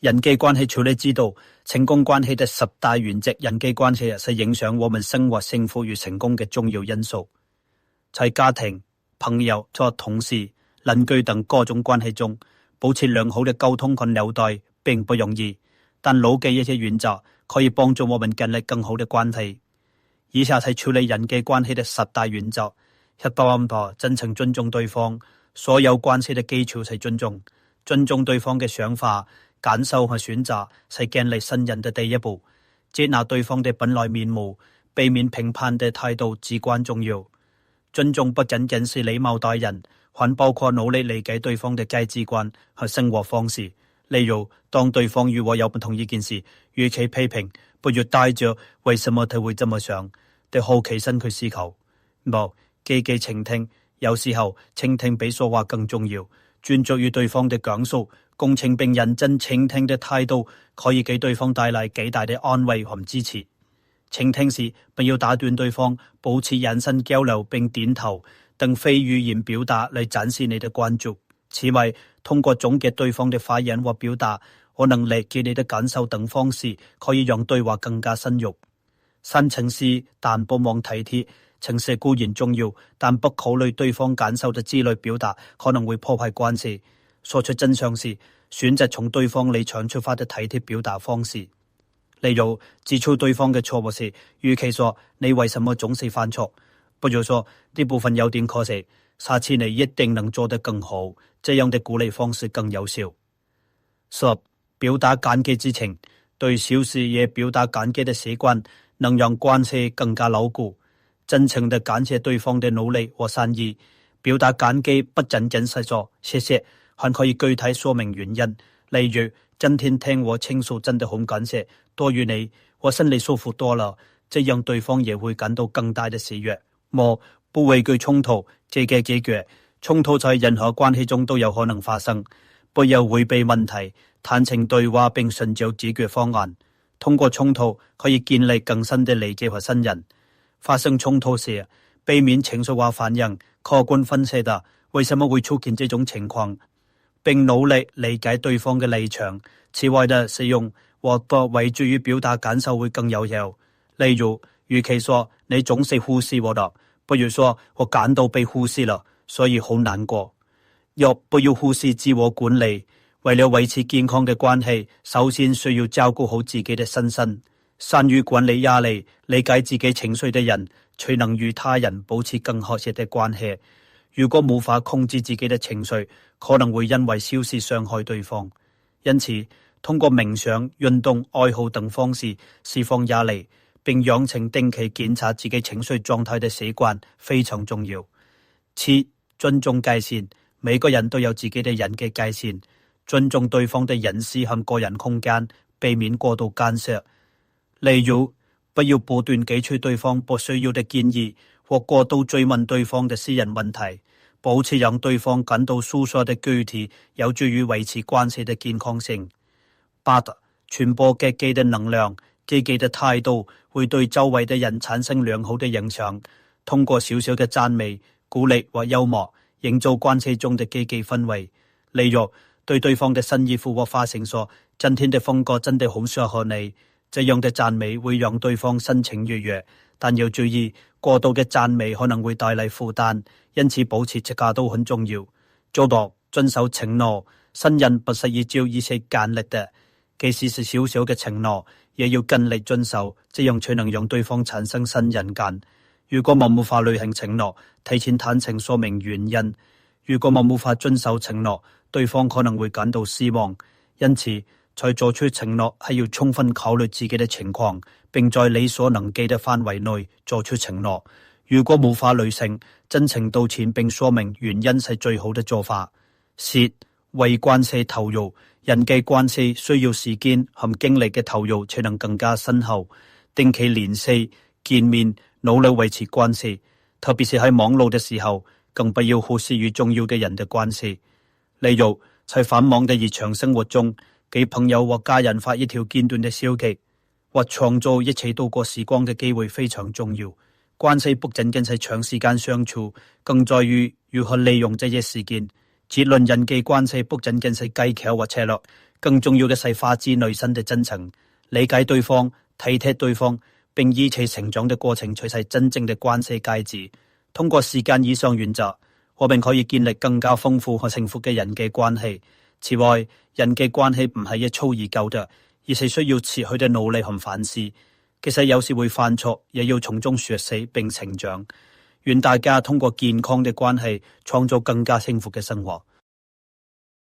人際關係處理之道，成功關係的10大原則。人際關係是影響我們生活幸福與成功嘅重要因素。在家庭、朋友、同事、鄰居等各種關係中，保持良好的溝通和紐帶並不容易，但牢記一些原則可以幫助我們建立更好的關係。以下係處理人際關係的10大原則。100%真誠尊重對方。所有關係的基礎係尊重，尊重對方嘅想法、感受和選擇，係建立信任的第一步。接納對方的本來面目，避免評判的態度至關重要。尊重不僅僅是禮貌待人，還包括努力理解對方的價值觀和生活方式。例如，當對方與我有不同意見時，與其批評，不如帶着為什麼他會這麼想的好奇心去思考。積極傾聽。有時候傾聽比說話更重要，專注於對方的感受，共情並認真傾聽的態度，可以給對方帶來極大的安慰和支持。傾聽時不要打斷對方，保持眼神交流並點頭等非語言表達來展示你的關注。此外，通過總結對方的發言或表達，我能理解你的感受等方式，可以讓對話更加深入。深情時但不忘體貼。情緒固然重要，但不考慮對方感受的之類表達可能會破壞關係。說出真相時，選擇從對方立場出發的體貼表達方式。例如，指出對方嘅錯誤時，與其說你為什麼總是犯錯，不如說呢部分有點可惜，下次你一定能做得更好。這樣的鼓勵方式更有效。10. 表達感激之情，對小事也表達感激的習慣，能讓關係更加牢固。真誠地感謝對方的努力和善意，表達感激不僅僅是說謝謝，還可以具體說明原因。例如，今天聽我傾訴真的很感謝，多於你，我心裏舒服多了，這樣對方也會感到更大的喜悅。不畏懼衝突，積極解決。衝突在任何關係中都有可能發生，不要迴避問題，坦誠對話並尋找解決方案。通過衝突可以建立更深的理解和信任。發生衝突時，避免情緒化反應，客觀分析的為什麼會出現這種情況，並努力理解對方嘅立場。此外的使用或不為注於表達感受會更有效。例如，與其說你總是忽視我的，不如說我感到被忽視了，所以好難過。若不要忽視自我管理，為了維持健康嘅關係，首先需要照顧好自己的身心。善於管理壓力、理解自己情緒的人，才能與他人保持更和諧的關係。如果無法控制自己的情緒，可能會因為小事傷害對方。因此，通過冥想、運動、愛好等方式釋放壓力，並養成定期檢查自己情緒狀態的習慣非常重要。7. 尊重界線，每個人都有自己的人際界線，尊重對方的隱私和個人空間，避免過度干涉。例如，不要不斷給出對方不需要的建議，或過度追問對方的私人問題。保持讓對方感到舒適的具體，有助於維持關係的健康性。8. 傳播積極的能量，積極的態度會對周圍的人產生良好的影響。通過小小嘅讚美、鼓勵或幽默，營造關係中的積極氛圍。例如，對對方的新衣服或髮型說：今天的風格真的好適合你。這樣的讚美會讓對方心情愉悅，但要注意過度嘅讚美可能會帶來負擔，因此保持節假都很重要。做到遵守承諾，信任不是依照一些建立的，即使是小小嘅承諾，也要盡力遵守，這樣才能讓對方產生信任感。如果我無法履行承諾，提前坦誠說明原因。如果我無法遵守承諾，對方可能會感到失望，因此在做出承諾係要充分考慮自己的情況，並在你所能及的範圍內做出承諾。如果無法履行，真誠道歉並說明原因係最好的做法。10. 為關係投入，人際關係需要時間和精力嘅投入，才能更加深厚。定期聯繫、見面，努力維持關係，特別是喺網絡的時候，更不要忽視與重要嘅人的關係。例如，在繁忙的日常生活中，給朋友或家人發一條簡短的消息，或創造一起度過時光的機會非常重要。關係不僅僅是長時間相處，更在於如何利用這些時間。結論：人際關係不僅僅是技巧或策略，更重要嘅是發自內心的真誠，理解對方，體貼對方，並以其成長的過程才是真正的關係階級。通過時間以上原則，我們可以建立更加豐富和幸福嘅人際關係。此外，人際關係唔係一蹴而就的，而是需要持續的努力和反思。其實有時會犯錯，也要從中學習並成長。願大家通過健康的關係，創造更加幸福嘅生活。